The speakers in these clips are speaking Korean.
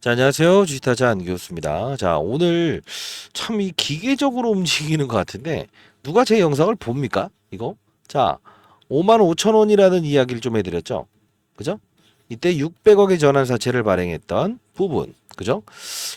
자, 안녕하세요. 주식타자 안교수입니다. 자, 오늘 참 이 기계적으로 움직이는 것 같은데, 누가 제 영상을 봅니까? 이거? 자, 5만 5천 원이라는 이야기를 좀 해드렸죠. 그죠? 이때 600억의 전환사채를 발행했던 부분. 그죠?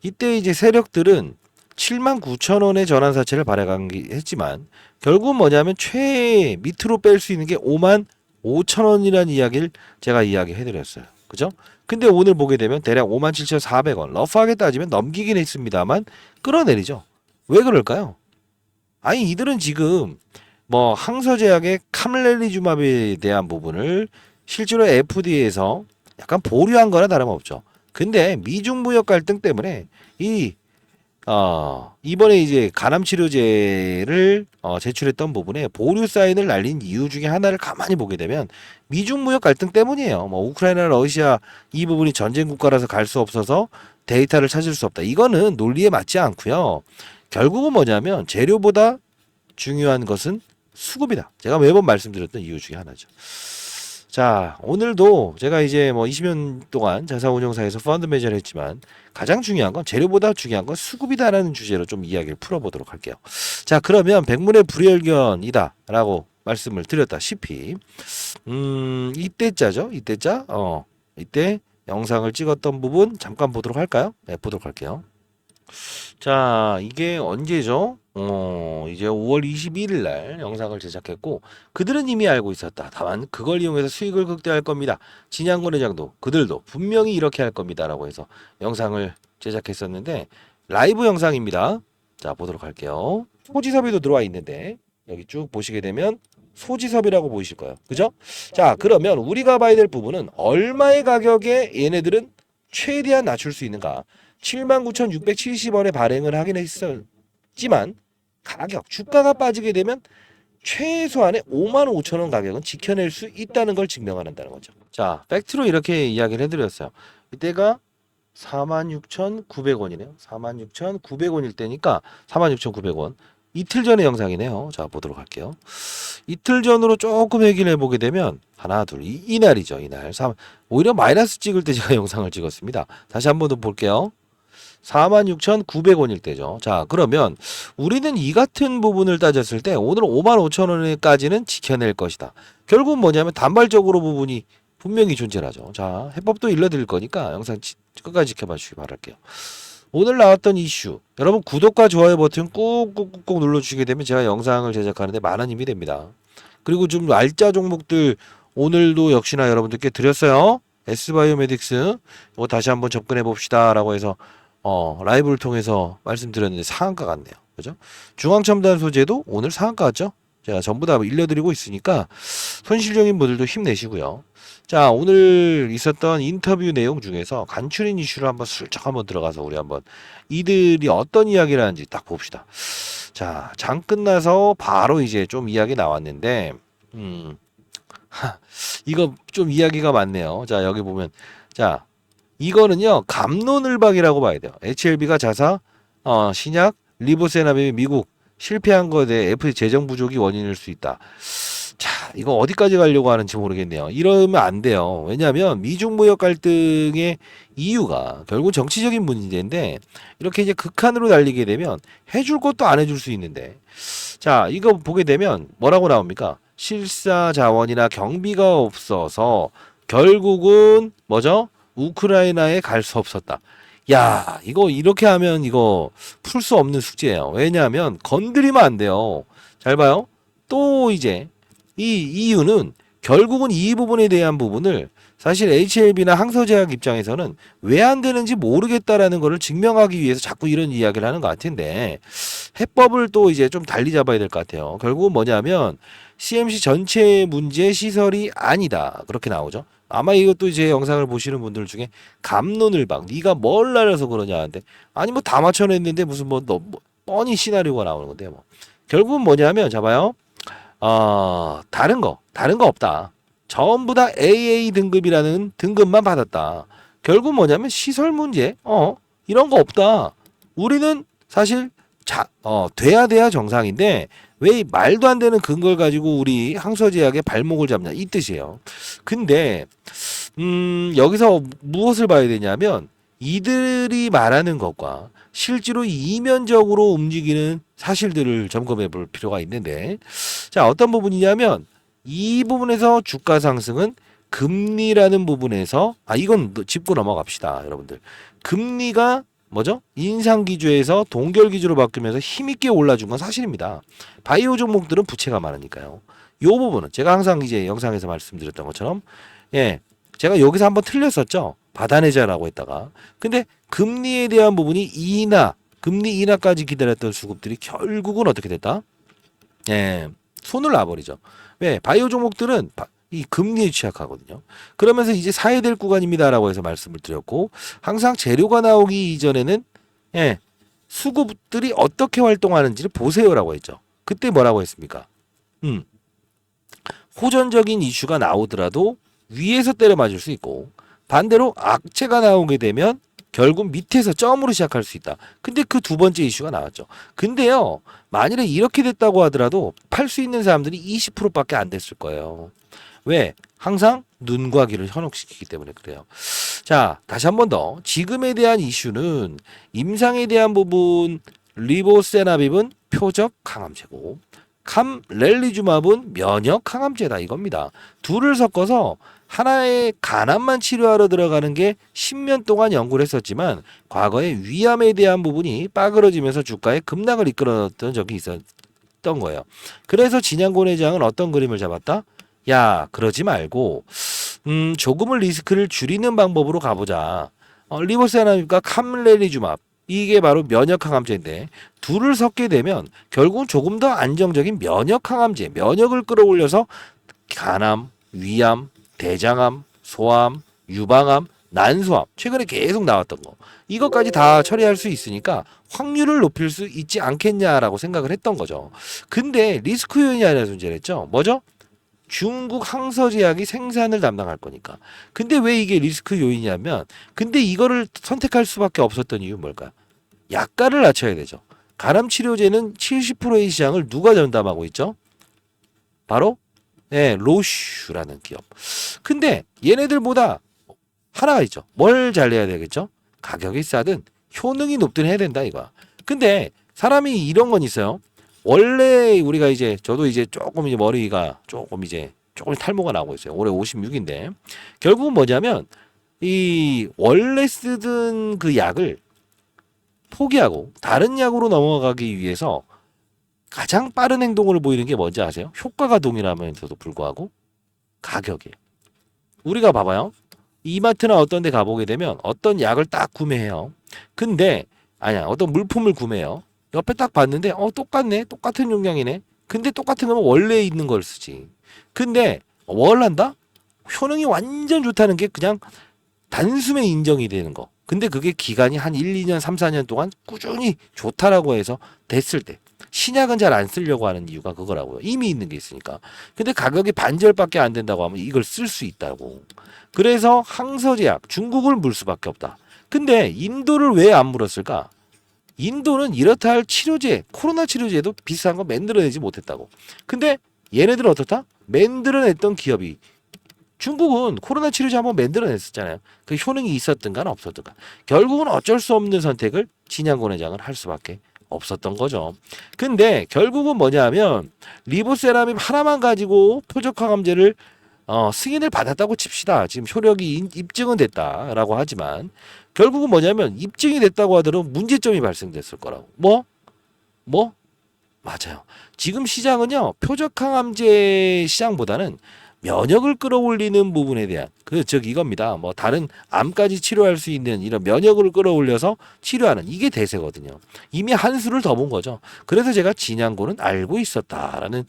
이때 이제 세력들은 7만 9천 원의 전환사채를 발행했지만, 결국은 뭐냐면 최 밑으로 뺄 수 있는 게 5만 5천 원이라는 이야기를 제가 이야기해드렸어요. 그죠? 근데 오늘 보게 되면 대략 57,400원 러프하게 따지면 넘기긴 했습니다만 끌어내리죠. 왜 그럴까요? 아니 이들은 지금 뭐 항서제약의 카멜레리주맙에 대한 부분을 실제로 FDA에서 약간 보류한 거나 다름없죠. 근데 미중 무역 갈등 때문에 이 이번에 이제 간암 치료제를 제출했던 부분에 보류 사인을 날린 이유 중에 하나를 가만히 보게 되면 미중 무역 갈등 때문이에요. 뭐 우크라이나, 러시아 이 부분이 전쟁 국가라서 갈 수 없어서 데이터를 찾을 수 없다. 이거는 논리에 맞지 않고요. 결국은 뭐냐면 재료보다 중요한 것은 수급이다. 제가 매번 말씀드렸던 이유 중에 하나죠. 자, 오늘도 제가 이제 뭐 20년 동안 자산운용사에서 펀드 매니저를 했지만 가장 중요한 건 재료보다 중요한 건 수급이다라는 주제로 좀 이야기를 풀어보도록 할게요. 자, 그러면 백문의 불여일견이다라고 말씀을 드렸다시피, 이때자죠? 이때자? 이때 영상을 찍었던 부분 잠깐 보도록 할까요? 네, 보도록 할게요. 자, 이게 언제죠? 이제 5월 21일 날 영상을 제작했고, 그들은 이미 알고 있었다. 다만, 그걸 이용해서 수익을 극대화할 겁니다. 진양권 회장도, 그들도 분명히 이렇게 할 겁니다. 라고 해서 영상을 제작했었는데, 라이브 영상입니다. 자, 보도록 할게요. 소지섭이도 들어와 있는데, 여기 쭉 보시게 되면, 소지섭이라고 보이실 거예요. 그죠? 자, 그러면 우리가 봐야 될 부분은 얼마의 가격에 얘네들은 최대한 낮출 수 있는가? 79,670원에 발행을 하긴 했었지만 가격, 주가가 빠지게 되면 최소한의 5만 5천 원 가격은 지켜낼 수 있다는 걸 증명한다는 거죠. 자, 팩트로 이렇게 이야기를 해드렸어요. 이때가 46,900원이네요. 46,900원일 때니까 46,900원. 이틀 전의 영상이네요. 자, 보도록 할게요. 이틀 전으로 조금 얘기를 해보게 되면 하나, 둘, 이날이죠. 이날. 오히려 마이너스 찍을 때 제가 영상을 찍었습니다. 다시 한 번 더 볼게요. 46,900원일 때죠. 자, 그러면 우리는 이 같은 부분을 따졌을 때 오늘 55,000원까지는 지켜낼 것이다. 결국은 뭐냐면 단발적으로 부분이 분명히 존재하죠. 자, 해법도 일러드릴 거니까 영상 끝까지 지켜봐 주시기 바랄게요. 오늘 나왔던 이슈, 여러분 구독과 좋아요 버튼 꾹꾹꾹 눌러주시게 되면 제가 영상을 제작하는데 많은 힘이 됩니다. 그리고 좀 알짜 종목들 오늘도 역시나 여러분들께 드렸어요. S바이오메딕스 이거 다시 한번 접근해 봅시다 라고 해서 라이브를 통해서 말씀드렸는데 상한가 같네요. 그죠? 중앙첨단 소재도 오늘 상한가 같죠? 제가 전부 다 일러드리고 있으니까 손실적인 분들도 힘내시고요. 자, 오늘 있었던 인터뷰 내용 중에서 간추린 이슈를 한번 슬쩍 한번 들어가서 우리 한번 이들이 어떤 이야기를 하는지 딱 봅시다. 자, 장 끝나서 바로 이제 좀 이야기 나왔는데, 이거 좀 이야기가 많네요. 자, 여기 보면, 자, 이거는요, 갑론을박이라고 봐야 돼요. HLB가 자사, 신약, 리보세나빔이 미국 실패한 것에 대해 FDA 재정 부족이 원인일 수 있다. 자, 이거 어디까지 가려고 하는지 모르겠네요. 이러면 안 돼요. 왜냐하면 미중 무역 갈등의 이유가 결국 정치적인 문제인데 이렇게 이제 극한으로 달리게 되면 해줄 것도 안 해줄 수 있는데 자, 이거 보게 되면 뭐라고 나옵니까? 실사 자원이나 경비가 없어서 결국은 뭐죠? 우크라이나에 갈 수 없었다. 야, 이거 이렇게 하면 이거 풀 수 없는 숙제예요. 왜냐하면 건드리면 안 돼요. 잘 봐요. 또 이제 이 이유는 결국은 이 부분에 대한 부분을 사실 HLB나 항서제약 입장에서는 왜 안 되는지 모르겠다라는 것을 증명하기 위해서 자꾸 이런 이야기를 하는 것 같은데 해법을 또 이제 좀 달리 잡아야 될 것 같아요. 결국은 뭐냐면 CMC 전체 문제 시설이 아니다. 그렇게 나오죠. 아마 이것도 이제 영상을 보시는 분들 중에 갑론을박 네가 뭘 날려서 그러냐 하는데 아니 뭐 다 맞춰냈는데 무슨 뻔히 시나리오가 나오는 건데 뭐 결국은 뭐냐면 잡아요. 다른 거 없다. 전부 다 AA 등급이라는 등급만 받았다. 결국 뭐냐면 시설 문제, 이런 거 없다. 우리는 사실 돼야 정상인데 왜 말도 안 되는 근거를 가지고 우리 항서제약의 발목을 잡냐 이 뜻이에요. 근데 여기서 무엇을 봐야 되냐면 이들이 말하는 것과 실제로 이면적으로 움직이는 사실들을 점검해 볼 필요가 있는데, 자, 어떤 부분이냐면 이 부분에서 주가 상승은 금리라는 부분에서, 이건 짚고 넘어갑시다, 여러분들. 금리가 뭐죠? 인상 기조에서 동결 기조로 바뀌면서 힘있게 올라준 건 사실입니다. 바이오 종목들은 부채가 많으니까요. 이 부분은 제가 항상 이제 영상에서 말씀드렸던 것처럼, 예, 제가 여기서 한번 틀렸었죠. 받아내자라고 했다가. 근데 금리에 대한 부분이 금리 인하까지 기다렸던 수급들이 결국은 어떻게 됐다? 예, 손을 놔버리죠. 왜? 바이오 종목들은 이 금리에 취약하거든요. 그러면서 이제 사야 될 구간입니다라고 해서 말씀을 드렸고, 항상 재료가 나오기 이전에는, 예, 수급들이 어떻게 활동하는지를 보세요라고 했죠. 그때 뭐라고 했습니까? 호전적인 이슈가 나오더라도 위에서 때려 맞을 수 있고, 반대로 악재가 나오게 되면 결국 밑에서 점으로 시작할 수 있다. 근데 그 두 번째 이슈가 나왔죠. 근데요, 만일에 이렇게 됐다고 하더라도 팔 수 있는 사람들이 20%밖에 안 됐을 거예요. 왜? 항상 눈과 귀를 현혹시키기 때문에 그래요. 자, 다시 한 번 더. 지금에 대한 이슈는 임상에 대한 부분, 리보세나빕은 표적 항암제고, 렐리주맙은 면역 항암제다 이겁니다. 둘을 섞어서 하나의 간암만 치료하러 들어가는 게 10년 동안 연구를 했었지만, 과거에 위암에 대한 부분이 빠그러지면서 주가에 급락을 이끌었던 적이 있었던 거예요. 그래서 진양곤 회장은 어떤 그림을 잡았다? 야, 그러지 말고 조금은 리스크를 줄이는 방법으로 가보자. 리보세나닙과 렐리주맙, 이게 바로 면역 항암제인데, 둘을 섞게 되면 결국은 조금 더 안정적인 면역 항암제, 면역을 끌어올려서 간암, 위암, 대장암, 소암, 유방암, 난소암, 최근에 계속 나왔던 거, 이것까지 다 처리할 수 있으니까 확률을 높일 수 있지 않겠냐라고 생각을 했던 거죠. 근데 리스크 요인이 하나 존재했죠. 뭐죠? 중국 항서제약이 생산을 담당할 거니까. 근데 왜 이게 리스크 요인이냐면, 근데 이거를 선택할 수밖에 없었던 이유는 뭘까요? 약가를 낮춰야 되죠. 간암 치료제는 70%의 시장을 누가 전담하고 있죠? 바로 로슈라는 기업. 근데 얘네들보다 하나가 있죠. 뭘 잘해야 되겠죠? 가격이 싸든 효능이 높든 해야 된다 이거야. 근데 사람이 이런 건 있어요. 원래 우리가 이제 저도 이제 조금 이제 머리가 조금 탈모가 나오고 있어요. 올해 56인데 결국은 뭐냐면, 이 원래 쓰던 그 약을 포기하고 다른 약으로 넘어가기 위해서 가장 빠른 행동을 보이는 게 뭔지 아세요? 효과가 동일하면서도 불구하고 가격이에요. 우리가 봐봐요. 이마트나 어떤 데 가보게 되면 어떤 약을 딱 구매해요. 근데 어떤 물품을 구매해요. 옆에 딱 봤는데 똑같네. 똑같은 용량이네. 근데 똑같은 거면 원래 있는 걸 쓰지. 근데 뭘 한다? 효능이 완전 좋다는 게 그냥 단숨에 인정이 되는 거. 근데 그게 기간이 한 1, 2년, 3, 4년 동안 꾸준히 좋다라고 해서 됐을 때, 신약은 잘 안 쓰려고 하는 이유가 그거라고요. 이미 있는 게 있으니까. 근데 가격이 반절밖에 안 된다고 하면 이걸 쓸 수 있다고. 그래서 항서제약, 중국을 물 수밖에 없다. 근데 인도를 왜 안 물었을까? 인도는 이렇다 할 치료제, 코로나 치료제도 비싼 거 만들어내지 못했다고. 근데 얘네들은 어떻다? 만들어냈던 기업이, 중국은 코로나 치료제 한번 만들어냈었잖아요. 그 효능이 있었든가 없었든가. 결국은 어쩔 수 없는 선택을 진양곤 회장은 할 수밖에 없었던 거죠. 근데 결국은 뭐냐면, 리보세라핌 하나만 가지고 표적항암제를 승인을 받았다고 칩시다. 지금 효력이 입증은 됐다라고 하지만, 결국은 뭐냐면 입증이 됐다고 하더라도 문제점이 발생됐을 거라고. 뭐? 맞아요. 지금 시장은요, 표적항암제 시장보다는 면역을 끌어올리는 부분에 대한 이겁니다. 뭐 다른 암까지 치료할 수 있는 이런 면역을 끌어올려서 치료하는, 이게 대세거든요. 이미 한 수를 더 본 거죠. 그래서 제가 진양고는 알고 있었다라는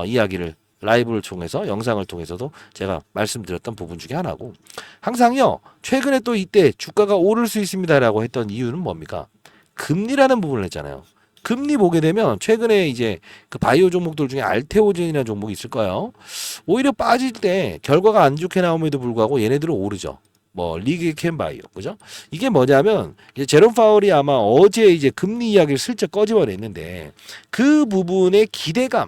이야기를 라이브를 통해서, 영상을 통해서도 제가 말씀드렸던 부분 중에 하나고, 항상요, 최근에 또 이때 주가가 오를 수 있습니다라고 했던 이유는 뭡니까? 금리라는 부분을 했잖아요. 금리 보게 되면 최근에 이제 그 바이오 종목들 중에 알테오젠이라는 종목이 있을 거예요. 오히려 빠질 때 결과가 안 좋게 나옴에도 불구하고 얘네들은 오르죠. 뭐 리게캠바이오, 그죠? 이게 뭐냐면, 이제 제롬 파월이 아마 어제 이제 금리 이야기를 슬쩍 꺼집어냈는데, 그 부분의 기대감,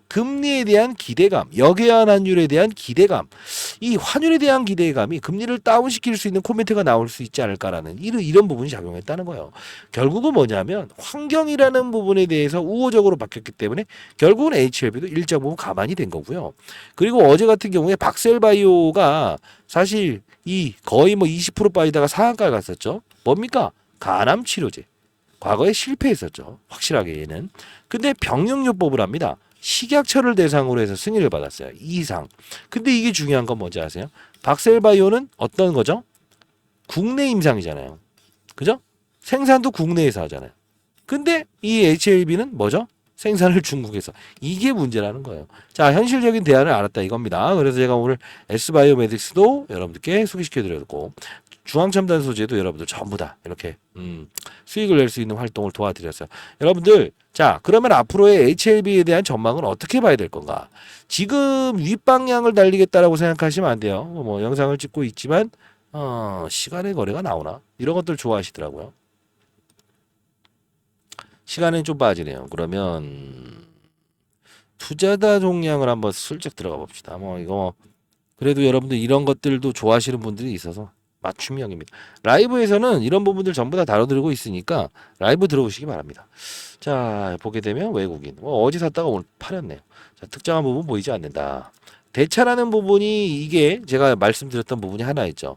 금리에 대한 기대감, 역외환 환율에 대한 기대감, 이 환율에 대한 기대감이 금리를 다운시킬 수 있는 코멘트가 나올 수 있지 않을까라는 이런 부분이 작용했다는 거예요. 결국은 뭐냐면 환경이라는 부분에 대해서 우호적으로 바뀌었기 때문에 결국은 HLB도 일정 부분 가만히 된 거고요. 그리고 어제 같은 경우에 박셀바이오가 사실 이 거의 뭐 20% 빠지다가 상한가를 갔었죠. 뭡니까? 간암 치료제. 과거에 실패했었죠. 확실하게 얘는. 근데 병용요법을 합니다. 식약처를 대상으로 해서 승인을 받았어요. 2 이상. 근데 이게 중요한 건 뭔지 아세요? 박셀바이오는 어떤 거죠? 국내 임상이잖아요. 그죠? 생산도 국내에서 하잖아요. 근데 이 HLB는 뭐죠? 생산을 중국에서. 이게 문제라는 거예요. 자, 현실적인 대안을 알았다 이겁니다. 그래서 제가 오늘 S바이오메딕스도 여러분들께 소개시켜드렸고 중앙첨단 소재도 여러분들 전부 다 이렇게 수익을 낼 수 있는 활동을 도와드렸어요. 여러분들 자 그러면 앞으로의 HLB에 대한 전망은 어떻게 봐야 될 건가? 지금 윗방향을 달리겠다라고 생각하시면 안 돼요. 뭐 영상을 찍고 있지만 시간의 거래가 나오나? 이런 것들 좋아하시더라고요. 시간은 좀 빠지네요. 그러면 투자자 종량을 한번 슬쩍 들어가 봅시다. 뭐 이거 그래도 여러분들 이런 것들도 좋아하시는 분들이 있어서 맞춤형입니다. 라이브에서는 이런 부분들 전부 다 다뤄드리고 있으니까 라이브 들어오시기 바랍니다. 자 보게 되면 외국인 어제 샀다가 오늘 팔았네요. 자, 특정한 부분 보이지 않는다. 대차라는 부분이 이게 제가 말씀드렸던 부분이 하나 있죠.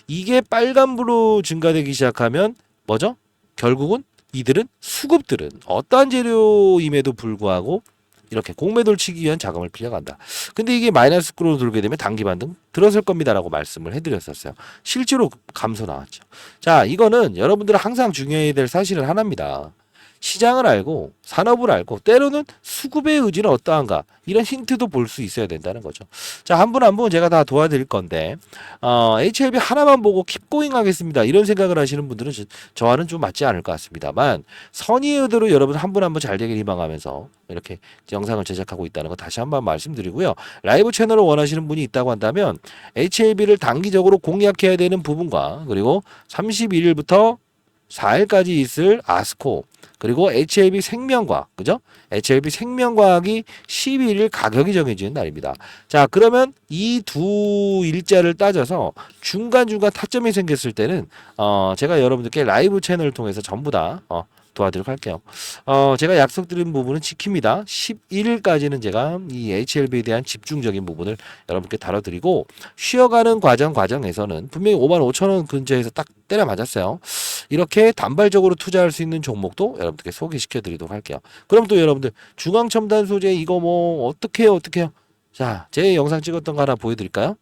이게 빨간불로 증가되기 시작하면 뭐죠? 결국은 이들은 수급들은 어떠한 재료임에도 불구하고 이렇게 공매도를 치기 위한 자금을 빌려간다. 근데 이게 마이너스로 돌게 되면 단기 반등 들어설 겁니다라고 말씀을 해드렸었어요. 실제로 감소 나왔죠. 자, 이거는 여러분들은 항상 중요해야 될 사실은 하나입니다. 시장을 알고 산업을 알고 때로는 수급의 의지는 어떠한가 이런 힌트도 볼 수 있어야 된다는 거죠. 자, 한 분 한 분 제가 다 도와드릴 건데 HLB 하나만 보고 킵고잉 하겠습니다. 이런 생각을 하시는 분들은 저와는 좀 맞지 않을 것 같습니다만 선의의 의도로 여러분 한 분 한 분 잘 되길 희망하면서 이렇게 영상을 제작하고 있다는 거 다시 한번 말씀드리고요. 라이브 채널을 원하시는 분이 있다고 한다면 HLB를 단기적으로 공략해야 되는 부분과 그리고 31일부터 4일까지 있을 아스코 그리고 HLB 생명과학 그죠? HLB 생명과학이 11일 가격이 정해지는 날입니다. 자 그러면 이 두 일자를 따져서 중간중간 타점이 생겼을 때는 제가 여러분들께 라이브 채널을 통해서 전부 다 도와드리도록 할게요. 제가 약속드린 부분은 지킵니다. 11일까지는 제가 이 HLB에 대한 집중적인 부분을 여러분께 다뤄드리고 쉬어가는 과정에서는 분명히 55,000원 근처에서 딱 때려 맞았어요. 이렇게 단발적으로 투자할 수 있는 종목도 여러분들께 소개시켜 드리도록 할게요. 그럼 또 여러분들 중앙첨단 소재 이거 뭐 어떻게 해요? 자, 제 영상 찍었던 거 하나 보여드릴까요?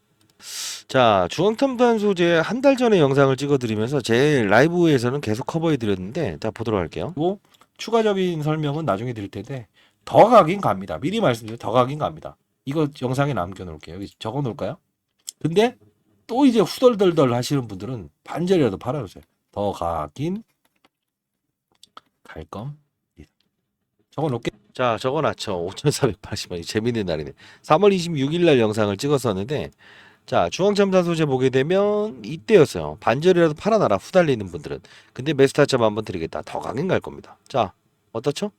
자, 중앙첨단 소재 한 달 전에 영상을 찍어드리면서 제 라이브에서는 계속 커버해드렸는데 자 보도록 할게요. 뭐 추가적인 설명은 나중에 드릴 텐데 더 가긴 갑니다. 미리 말씀드려요. 더 가긴 갑니다. 이거 영상에 남겨놓을게요. 여기 적어놓을까요? 근데 또 이제 후덜덜덜 하시는 분들은 반절이라도 팔아주세요. 더 가긴 갈 겁니다. 적어놓을게. 자, 적어놨죠. 5,480원이 재밌는 날이네. 3월 26일 날 영상을 찍었었는데 자, 중앙첨단 소재 보게 되면 이때였어요. 반절이라도 팔아놔라 후달리는 분들은. 근데 매수타점 한번 드리겠다. 더 강행 갈 겁니다. 자, 어떻죠?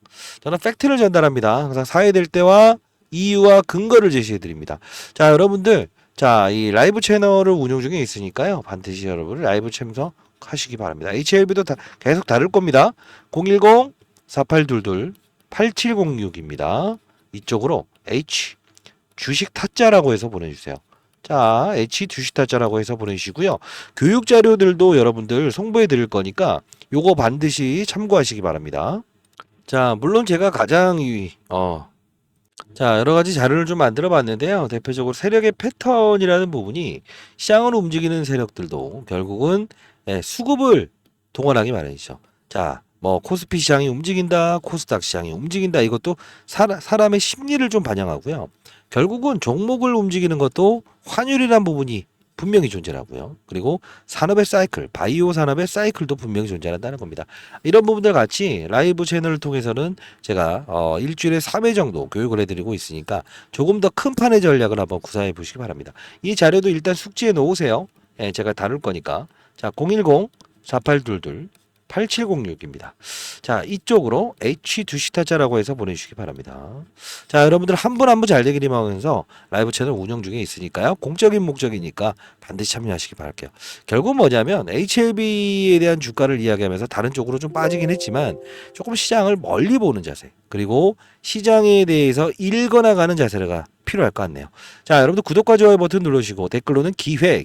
저는 팩트를 전달합니다. 항상 사야 될 때와 이유와 근거를 제시해 드립니다. 자, 여러분들 자, 이 라이브 채널을 운영 중에 있으니까요. 반드시 여러분 라이브 참석하시기 바랍니다. HLB도 계속 다룰 겁니다. 010-4822-8706입니다. 이쪽으로 H 주식 타짜라고 해서 보내주세요. 자, H 주식 타짜라고 해서 보내주시고요. 교육 자료들도 여러분들 송부해 드릴 거니까 요거 반드시 참고하시기 바랍니다. 자, 물론 제가 가장 자, 여러 가지 자료를 좀 만들어 봤는데요. 대표적으로 세력의 패턴이라는 부분이 시장을 움직이는 세력들도 결국은 수급을 동원하기 마련이죠. 자, 뭐 코스피 시장이 움직인다, 코스닥 시장이 움직인다. 이것도 사람의 심리를 좀 반영하고요. 결국은 종목을 움직이는 것도 환율이란 부분이 분명히 존재하고요. 그리고 산업의 사이클, 바이오 산업의 사이클도 분명히 존재한다는 겁니다. 이런 부분들 같이 라이브 채널을 통해서는 제가 일주일에 3회 정도 교육을 해드리고 있으니까 조금 더 큰 판의 전략을 한번 구사해 보시기 바랍니다. 이 자료도 일단 숙지해 놓으세요. 예, 제가 다룰 거니까. 자, 010-4822 8706입니다. 자, 이쪽으로 H2시타자라고 해서 보내주시기 바랍니다. 자, 여러분들 한 분 한 분 잘 되기를 하면서 라이브 채널 운영 중에 있으니까요. 공적인 목적이니까 반드시 참여하시기 바랄게요. 결국 뭐냐면 HLB에 대한 주가를 이야기하면서 다른 쪽으로 좀 빠지긴 했지만 조금 시장을 멀리 보는 자세, 그리고 시장에 대해서 읽어나가는 자세가 필요할 것 같네요. 자, 여러분들 구독과 좋아요 버튼 눌러주시고 댓글로는 기회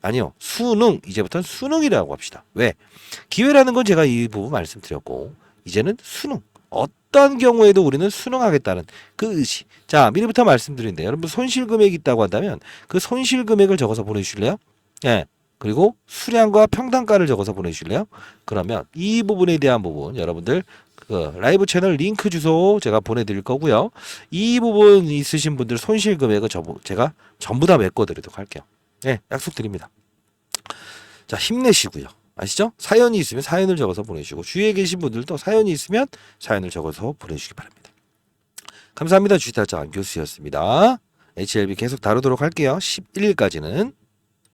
아니요, 수능, 이제부터는 수능이라고 합시다. 왜? 기회라는 건 제가 이 부분 말씀드렸고, 이제는 수능. 어떤 경우에도 우리는 수능하겠다는 그 의지. 자, 미리부터 말씀드린데, 여러분 손실 금액이 있다고 한다면 그 손실 금액을 적어서 보내주실래요? 예. 그리고 수량과 평단가를 적어서 보내주실래요? 그러면 이 부분에 대한 부분, 여러분들 그 라이브 채널 링크 주소 제가 보내드릴 거고요. 이 부분 있으신 분들 손실 금액을 제가 전부 다 메꿔드리도록 할게요. 네, 약속드립니다. 자, 힘내시고요. 아시죠? 사연이 있으면 사연을 적어서 보내주시고, 주위에 계신 분들도 사연이 있으면 사연을 적어서 보내주시기 바랍니다. 감사합니다. 주식타짜 안교수였습니다. HLB 계속 다루도록 할게요. 11일까지는.